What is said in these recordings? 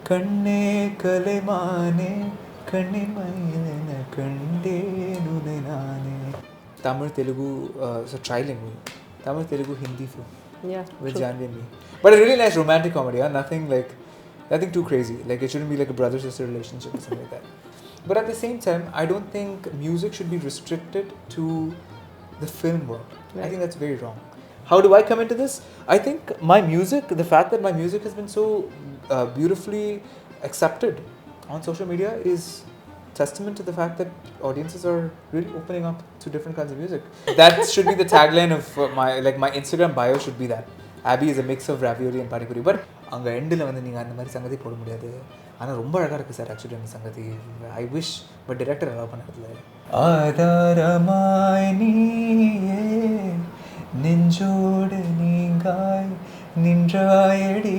கண்ணே கலைமானே கண்ணின் மயிலென கண்டேனுனை நானே. Tamil, Telugu, so trilingual. Tamil, Telugu, Hindi film. Yeah. With Janhvi and me. But a really nice romantic comedy, huh? Nothing too crazy. Like it shouldn't be like a brother-sister relationship or something like that. But at the same time, I don't think music should be restricted to the film world. Right. I think that's very wrong. How do I come into this? I think my music, the fact that my music has been so beautifully accepted on social media is testament to the fact that audiences are really opening up to different kinds of music. That should be the tagline of my Instagram bio should be that. Abby is a mix of ravioli and pani puri. But anga endla vandu neenga andha mari sangathi poda mudiyadhu. Ana romba alaga irukku sir actually andha sangathi. I wish but director allow pannadilla. Aadaramai neeye nenjodu neengai nindrayadi.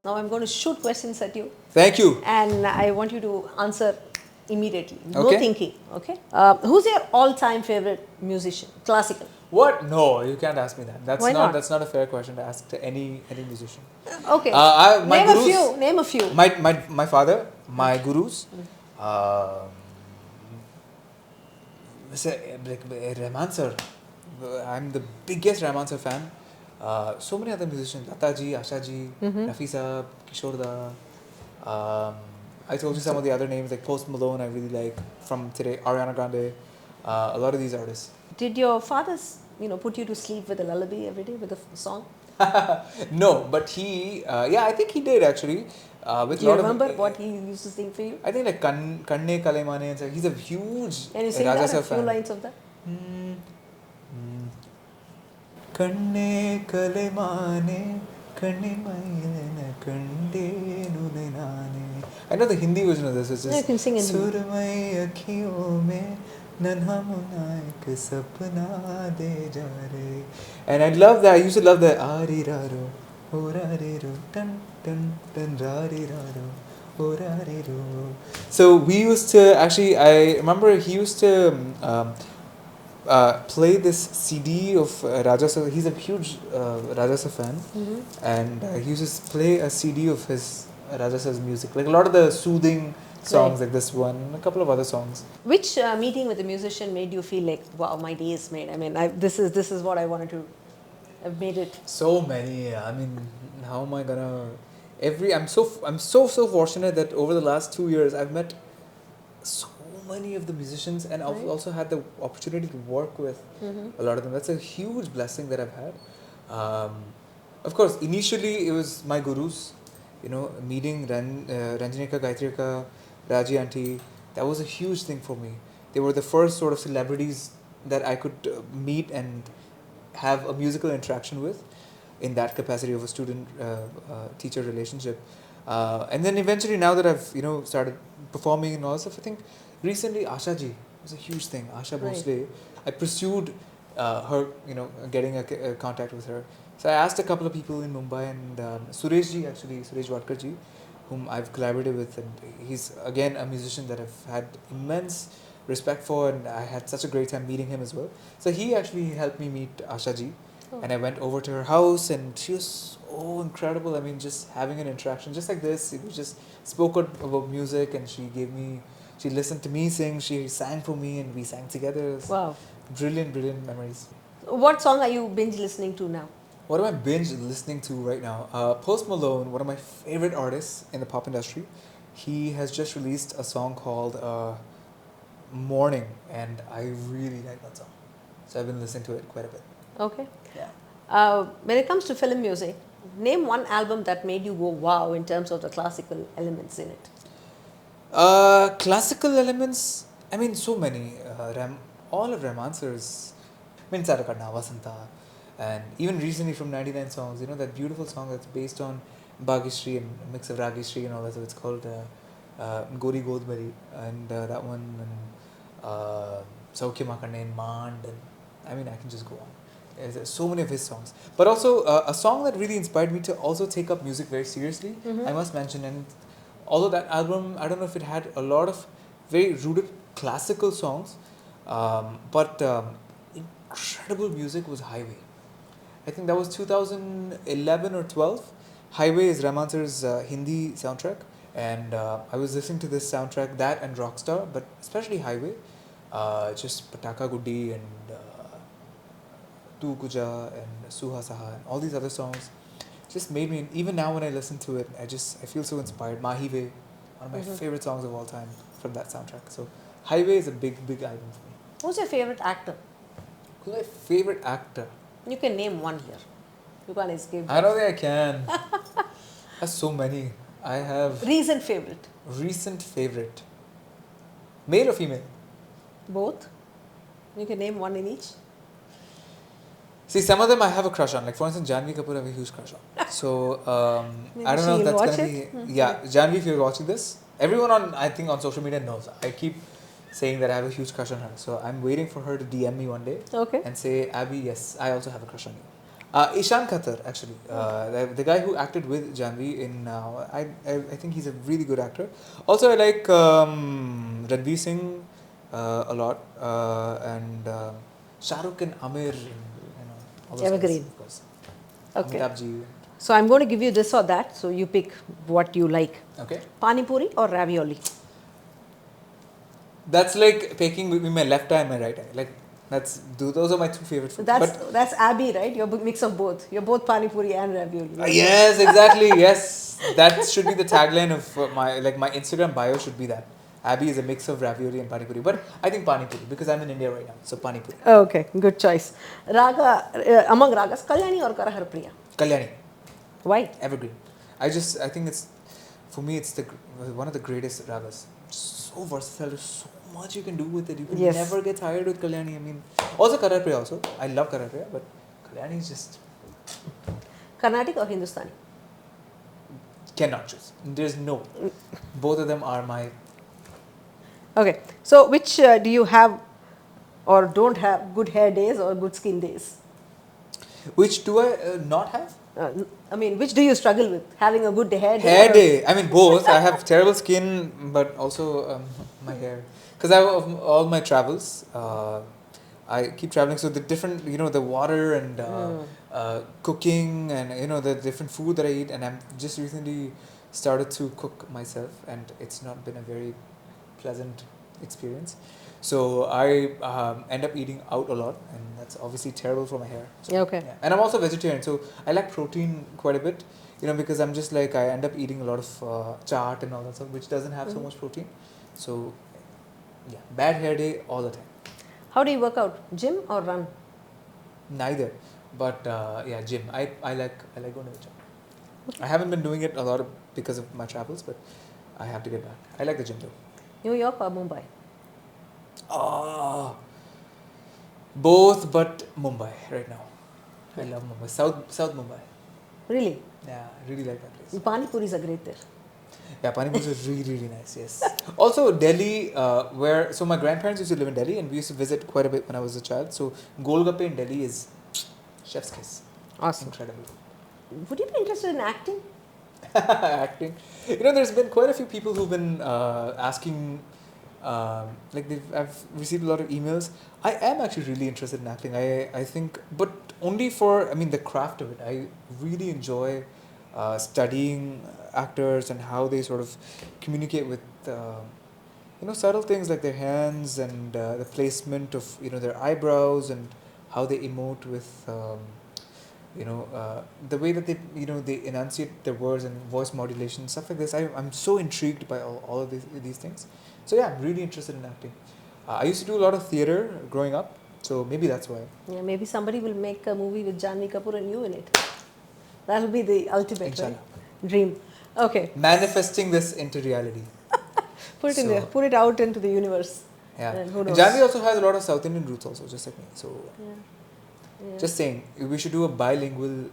Now I'm going to shoot questions at you. Thank you. And I want you to answer immediately. No Okay. thinking. Okay. Who's your all-time favorite musician? Classical. What? No, you can't ask me that. Why not? That's not a fair question to ask to any musician. Okay. My Name gurus, a few. Name a few. My father, my gurus. Rahman sir. I'm the biggest Rahman sir fan. So many other musicians, Lataji, Ashaji, Nafisa, Kishorda. I told you some of the other names like Post Malone I really like from today, Ariana Grande, a lot of these artists. Did your father, put you to sleep with a lullaby every day with a song? No, but he, I think he did actually. With Do you remember what he used to sing for you? I think like Kanne Kalaimane, and he's a huge Can you sing Raja that? Sir A few fan. lines of that? கண்ணே கலைமானே கண்ணின் மயிலென கண்டேனுனை நானே. I know the Hindi version of this. It's just You can sing in Hindi. सुरमई अखियों में नन्हा मुन्ना एक सपना दे जा रे. And I love that. I used to love that. Ari raro, orari ro, tan tan tan rari raro, orari ro. So we used to actually. I remember he used to. Play this CD of Raja Sir. He's a huge Raja Sir fan, and he used to play a CD of his Raja Sir's music, like a lot of the soothing songs, like this one, a couple of other songs. Which meeting with a musician made you feel like, wow, my day is made? I mean, this is what I wanted to. I've made it. So many. I mean, how am I gonna? I'm so fortunate that over the last 2 years I've met so many of the musicians, and I've also had the opportunity to work with a lot of them. That's a huge blessing that I've had. Of course, initially it was my gurus, meeting Ranjanika, Gaitrika, Raji Auntie. That was a huge thing for me. They were the first sort of celebrities that I could meet and have a musical interaction with in that capacity of a student-teacher relationship. And then eventually, now that I've started performing and all stuff, I think recently Asha ji was a huge thing. Asha Bhosle. I pursued her, getting a contact with her. So I asked a couple of people in Mumbai, and Suresh Wadkar ji, whom I've collaborated with, and he's again a musician that I've had immense respect for, and I had such a great time meeting him as well. So he actually helped me meet Asha ji. And I went over to her house, and she was so incredible. I mean, just having an interaction just like this. We just spoke about music, and she listened to me sing, she sang for me, and we sang together. Wow. Brilliant memories. What song are you binge listening to now? What am I binge listening to right now? Post Malone, one of my favorite artists in the pop industry. He has just released a song called Morning, and I really like that song. So I've been listening to it quite a bit. Okay. Yeah. When it comes to film music, name one album that made you go wow in terms of the classical elements in it. Classical elements, I mean, so many. All of Rahman sir's, Sarakadna, Vasanta, and even recently from 99 songs, that beautiful song that's based on Bhagyashree and a mix of Ragishree and all that. So it's called Gori Godbari, and that one, and Saukhyamakanne and Mand, and I mean, I can just go on. There's so many of his songs. But also, a song that really inspired me to also take up music very seriously, I must mention, and although that album, I don't know if it had a lot of very rooted classical songs, But incredible music was Highway. I think that was 2011 or 12. Highway is Rahman sir's Hindi soundtrack, and I was listening to this soundtrack, that and Rockstar, but especially Highway. Just Pataka Guddi and Tu Kuja and Suha Saha and all these other songs just made me, even now when I listen to it, I feel so inspired. Mahive, one of my favorite songs of all time from that soundtrack. So Highway is a big album for me. Who's your favorite actor? Who's my favorite actor? You can name one here. You can't escape. I don't think I can. There's so many. I have... Recent favorite? Recent favorite. Male or female? Both. You can name one in each. See, some of them I have a crush on. Like, for instance, Janhvi Kapoor I have a huge crush on. So, I don't know if that's going to be... Mm-hmm. Yeah, Janhvi, if you're watching this, everyone on social media knows. I keep saying that I have a huge crush on her. So, I'm waiting for her to DM me one day. Okay. And say, Abby, yes, I also have a crush on you. Ishan Khatter, actually. The guy who acted with Janhvi in... I think he's a really good actor. Also, I like Ranveer Singh a lot. And Shah Rukh and Amir... Evergreen. Of course. Okay. Amitabh-ji. So I'm going to give you this or that. So you pick what you like. Okay. Pani puri or ravioli? That's like picking between my left eye and my right eye. Like those are my two favorite foods. That's Abby, right? You're a mix of both. You're both pani puri and ravioli. Yes, exactly. Yes, that should be the tagline of my Instagram bio should be that. Abby is a mix of ravioli and pani puri, but I think pani puri because I'm in India right now, so pani puri. Okay, good choice. Raga among ragas, Kalyani or Karahar Priya? Kalyani. Why? Evergreen. I think it's, for me, it's one of the greatest ragas. So versatile. There's so much you can do with it. You can never get tired with Kalyani. I mean, also Karahar Priya also. I love Karahar Priya, but Kalyani is just... Carnatic or Hindustani? Cannot choose. There's no. Both of them are my... Okay, so which do you have or don't have, good hair days or good skin days? Which do I not have? I mean, which do you struggle with? Having a good hair day? Hair day. I mean, both. I have terrible skin, but also my hair. Because I have all my travels. I keep traveling, so the different, the water and cooking and, the different food that I eat. And I'm just recently started to cook myself, and it's not been a very pleasant experience. So I end up eating out a lot, and that's obviously terrible for my hair. So, okay. Yeah. And I'm also vegetarian, so I like protein quite a bit, because I'm just like, I end up eating a lot of chaat and all that stuff, which doesn't have so much protein. So, yeah, bad hair day all the time. How do you work out? Gym or run? Neither, but yeah, gym. I like going to the gym. Okay. I haven't been doing it a lot because of my travels, but I have to get back. I like the gym though. New York or Mumbai? Both, but Mumbai right now. I love Mumbai. South Mumbai. Really? Yeah, I really like that place. Pani puris are great there. Yeah, Pani Puri is really nice, yes. Also, Delhi, so my grandparents used to live in Delhi and we used to visit quite a bit when I was a child. So, Golgappe in Delhi is chef's kiss. Awesome. Incredible. Would you be interested in acting? Acting. There's been quite a few people who've been asking, I've received a lot of emails. I am actually really interested in acting. I think, but only for, the craft of it. I really enjoy studying actors and how they sort of communicate with, subtle things like their hands and the placement of, their eyebrows and how they emote with, the way that they enunciate their words and voice modulation, stuff like this. I'm so intrigued by all of these things. So yeah, I'm really interested in acting. I used to do a lot of theatre growing up, so maybe that's why. Yeah, maybe somebody will make a movie with Janhvi Kapoor and you in it. That'll be the ultimate dream. Okay. Manifesting this into reality. Put it out into the universe. Yeah. And who knows? Janhvi also has a lot of South Indian roots also, just like me. So yeah. Just saying, we should do a bilingual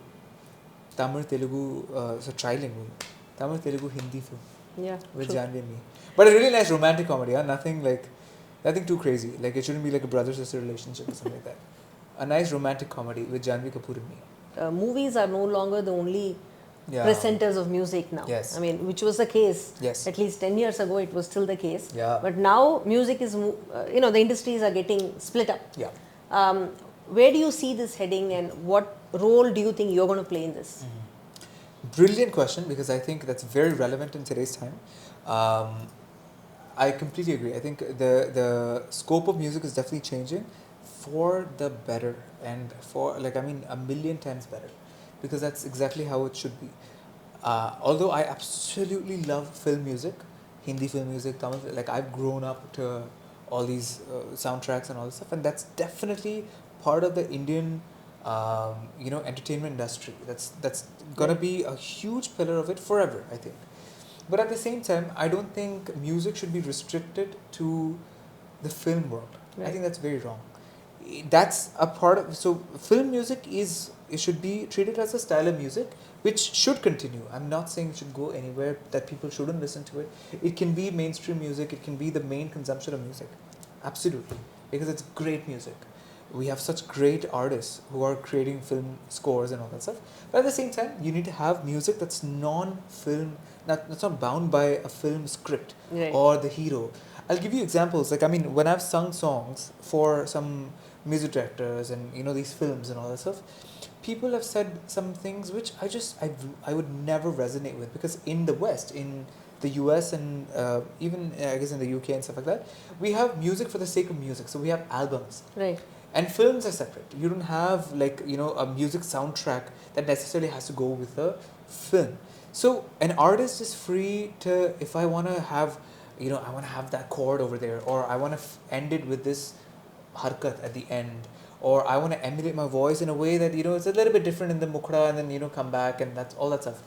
Tamil, Telugu, trilingual Tamil, Telugu, Hindi film. Yeah. With Janhvi and me. But a really nice romantic comedy, nothing too crazy. Like it shouldn't be like a brother-sister relationship or something like that. A nice romantic comedy with Janhvi Kapoor and me. Movies are no longer the only presenters of music now. Yes. I mean, which was the case Yes. at least 10 years ago. It was still the case. Yeah. But now music is, the industries are getting split up. Yeah. Where do you see this heading, and what role do you think you're going to play in this? Brilliant question, because I think that's very relevant in today's time. I completely agree. I think the scope of music is definitely changing for the better, and for a million times better, because that's exactly how it should be. Although I absolutely love film music, Hindi film music, Tamil, I've grown up to all these soundtracks and all this stuff, and that's definitely part of the Indian entertainment industry. That's gonna be a huge pillar of it forever, I think. But at the same time, I don't think music should be restricted to the film world. Right. I think that's very wrong. That's a part of, so film music it should be treated as a style of music which should continue. I'm not saying it should go anywhere, that people shouldn't listen to it. It can be mainstream music, it can be the main consumption of music. Absolutely. Because it's great music. We have such great artists who are creating film scores and all that stuff. But at the same time, you need to have music that's non-film, that's not bound by a film script, Right. or the hero. I'll give you examples. When I've sung songs for some music directors and these films and all that stuff, people have said some things which I would never resonate with, because in the West, in the US and even I guess in the UK and stuff like that, we have music for the sake of music. So we have albums. Right. And films are separate. You don't have a music soundtrack that necessarily has to go with a film. So an artist is free to, if I want to have, I want to have that chord over there, or I want to end it with this harkat at the end, or I want to emulate my voice in a way that it's a little bit different in the mukra, and then come back, and that's all that stuff.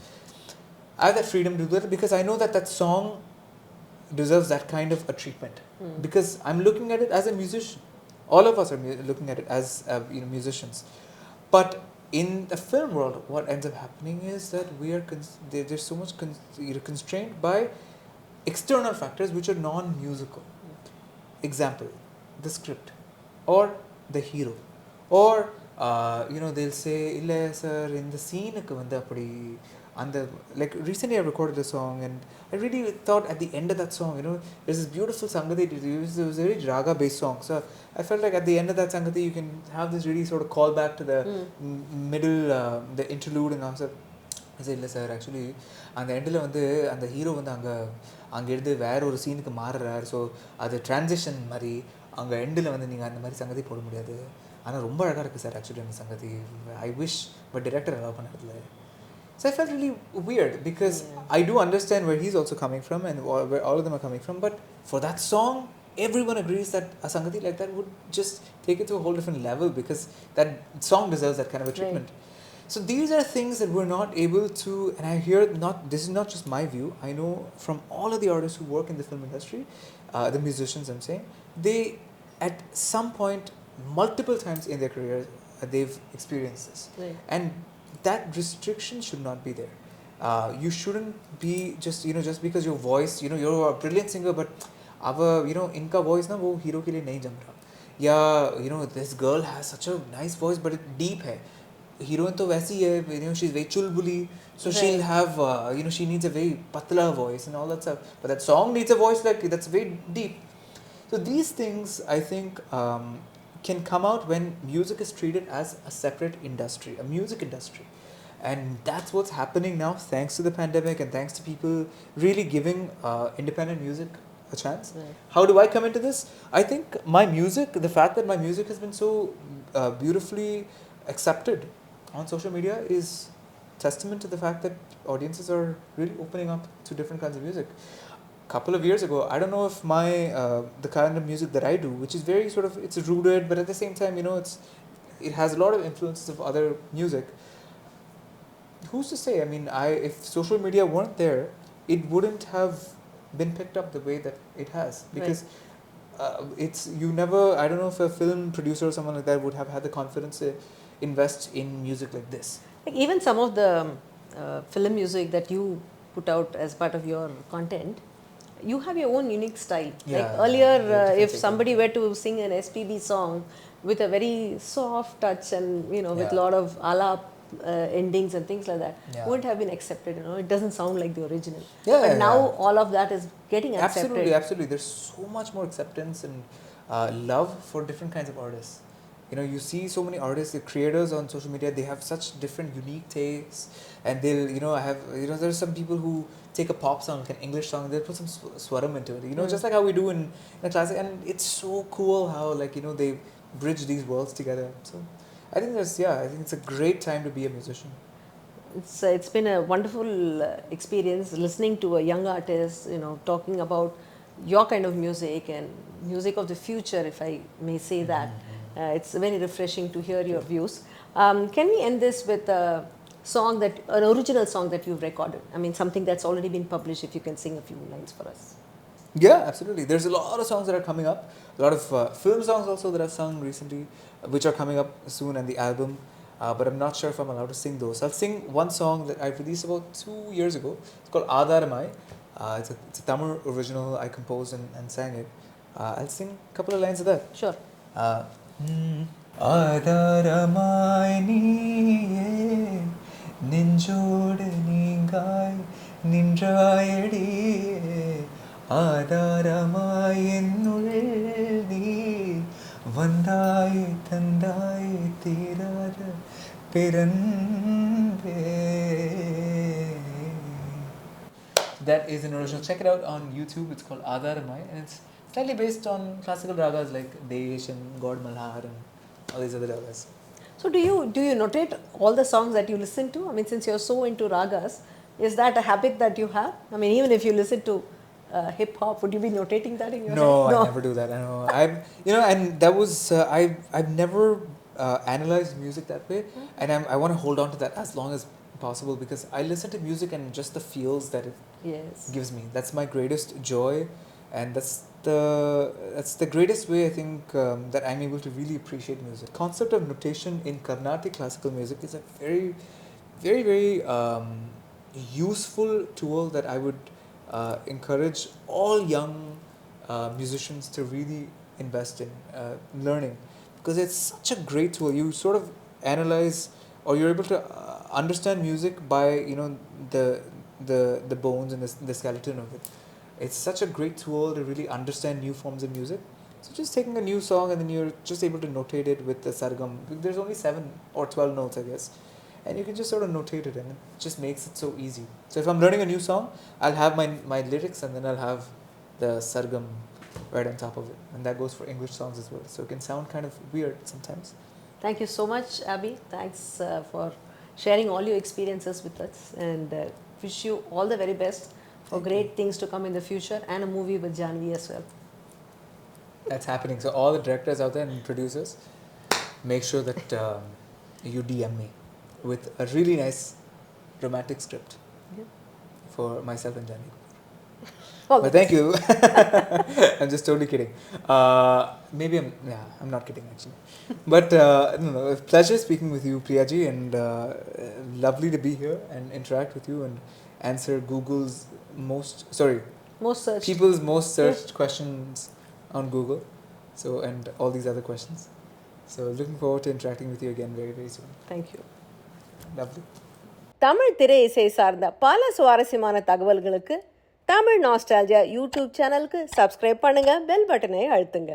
I have that freedom to do that, because I know that song deserves that kind of a treatment, because I'm looking at it as a musician. All of us are looking at it as musicians. But in the film world, what ends up happening is that we are there's so much constrained by external factors which are non-musical. Example, the script, or the hero, or they'll say, "Illa sir, in the scene vanda appadi." Recently I recorded a song, and I really thought at the end of that song, there's this beautiful sangati. It was a very raga based song. So I felt like at the end of that sangati, you can have this really sort of call back to the middle, the interlude, and also I said, "Illa sir, actually, and the end la vandu and the hero vandu anga eduthu vera oru scene ku maarrar, so adu transition mari anga end la vandu neenga andha mari sangati poda mudiyadhu, ana romba alaga irukku sir actually andha sangati, I wish but director allow pannadilla." So I felt really weird, because I do understand where he's also coming from and where all of them are coming from, but for that song, everyone agrees that a sangati like that would just take it to a whole different level, because that song deserves that kind of a treatment. Right. So these are things that we're not able to, and I hear this is not just my view, I know from all of the artists who work in the film industry, the musicians I'm saying, they at some point, multiple times in their careers, they've experienced this. Right. And that restriction should not be there. You shouldn't be just because your voice, you're a brilliant singer, but inka voice na wo hero ke liye nahi jam raha. Yeah, this girl has such a nice voice, but it's deep hai. Heroine to waisi hai, she's very chulbuli, so right. she'll have, she needs a very patla voice and all that stuff. But that song needs a voice that's very deep. So these things, I think, can come out when music is treated as a separate industry, a music industry. And that's what's happening now, thanks to the pandemic and thanks to people really giving independent music a chance. Right. How do I come into this? I think my music, the fact that my music has been so beautifully accepted on social media is testament to the fact that audiences are really opening up to different kinds of music. Couple of years ago, I don't know if my the kind of music that I do, which is very sort of, it's rooted, but at the same time, it has a lot of influences of other music. Who's to say? I mean, if social media weren't there, it wouldn't have been picked up the way that it has, because right. I don't know if a film producer or someone like that would have had the confidence to invest in music like this. Like even some of the film music that you put out as part of your content, you have your own unique style. Yeah, like earlier, if thing. somebody were to sing an SPB song with a very soft touch and with a lot of alap endings and things like that Yeah. wouldn't have been accepted. It doesn't sound like the original. Yeah, But yeah, now yeah. all of that is getting accepted. Absolutely. There's so much more acceptance and love for different kinds of artists. You see so many artists, the creators on social media, they have such different, unique tastes, and they'll, there's some people who take a pop song, like an English song, they'll put some swaram into it, just like how we do in a classic, and it's so cool how, they bridge these worlds together. So, I think it's a great time to be a musician. It's been a wonderful experience listening to a young artist, talking about your kind of music and music of the future, if I may say that. It's very refreshing to hear your views. Can we end this with an original song that you've recorded? I mean, something that's already been published, if you can sing a few lines for us. Yeah, absolutely. There's a lot of songs that are coming up. A lot of film songs also that I've sung recently, which are coming up soon on the album. But I'm not sure if I'm allowed to sing those. I'll sing one song that I released about 2 years ago. It's called Adharamai. It's a Tamil original. I composed and sang it. I'll sing a couple of lines of that. Sure. Adharamai niye ninjodu ningai nindrayadi Adharamai ennul nee vandai thandai tirada piranve. That is an original. Check it out on YouTube. It's called Adharamai, and it's slightly based on classical ragas like Desh and God Malhar and all these other ragas. So do you notate all the songs that you listen to? I mean, since you're so into ragas, is that a habit that you have? I mean, even if you listen to hip hop, would you be notating that in your head? No, I never do that. I know. And that was I've never analyzed music that way, and I want to hold on to that as long as possible, because I listen to music and just the feels that it gives me. That's my greatest joy, and that's the greatest way I think that I'm able to really appreciate music. Concept of notation in Carnatic classical music is a very, very, very useful tool that I would encourage all young musicians to really invest in learning, because it's such a great tool. You sort of analyze, or you're able to understand music by the bones and the skeleton of it. It's such a great tool to really understand new forms of music. So just taking a new song and then you're just able to notate it with the sargam. There's only 7 or 12 notes, I guess, and you can just sort of notate it, and it just makes it so easy. So if I'm learning a new song, I'll have my lyrics, and then I'll have the sargam right on top of it, and that goes for English songs as well. So it can sound kind of weird sometimes. Thank you so much, Abhi. Thanks for sharing all your experiences with us, and wish you all the very best for great things to come in the future, and a movie with Janhvi as well. That's happening. So all the directors out there and producers, make sure that you DM me with a really nice romantic script for myself and Janhvi. But thank you. I'm just totally kidding. Maybe I'm not kidding actually. But no, pleasure speaking with you, Priyaji, and lovely to be here and interact with you and answer people's most searched questions on Google. So, and all these other questions. So looking forward to interacting with you again very, very soon. Thank you. Lovely. Tamil திரை இசை சார்ந்த பல சுவாரஸ்யமான தகவல்களுக்கு Tamil nostalgia YouTube சேனலுக்கு subscribe பண்ணுங்க, bell பட்டனை அழுத்துங்க.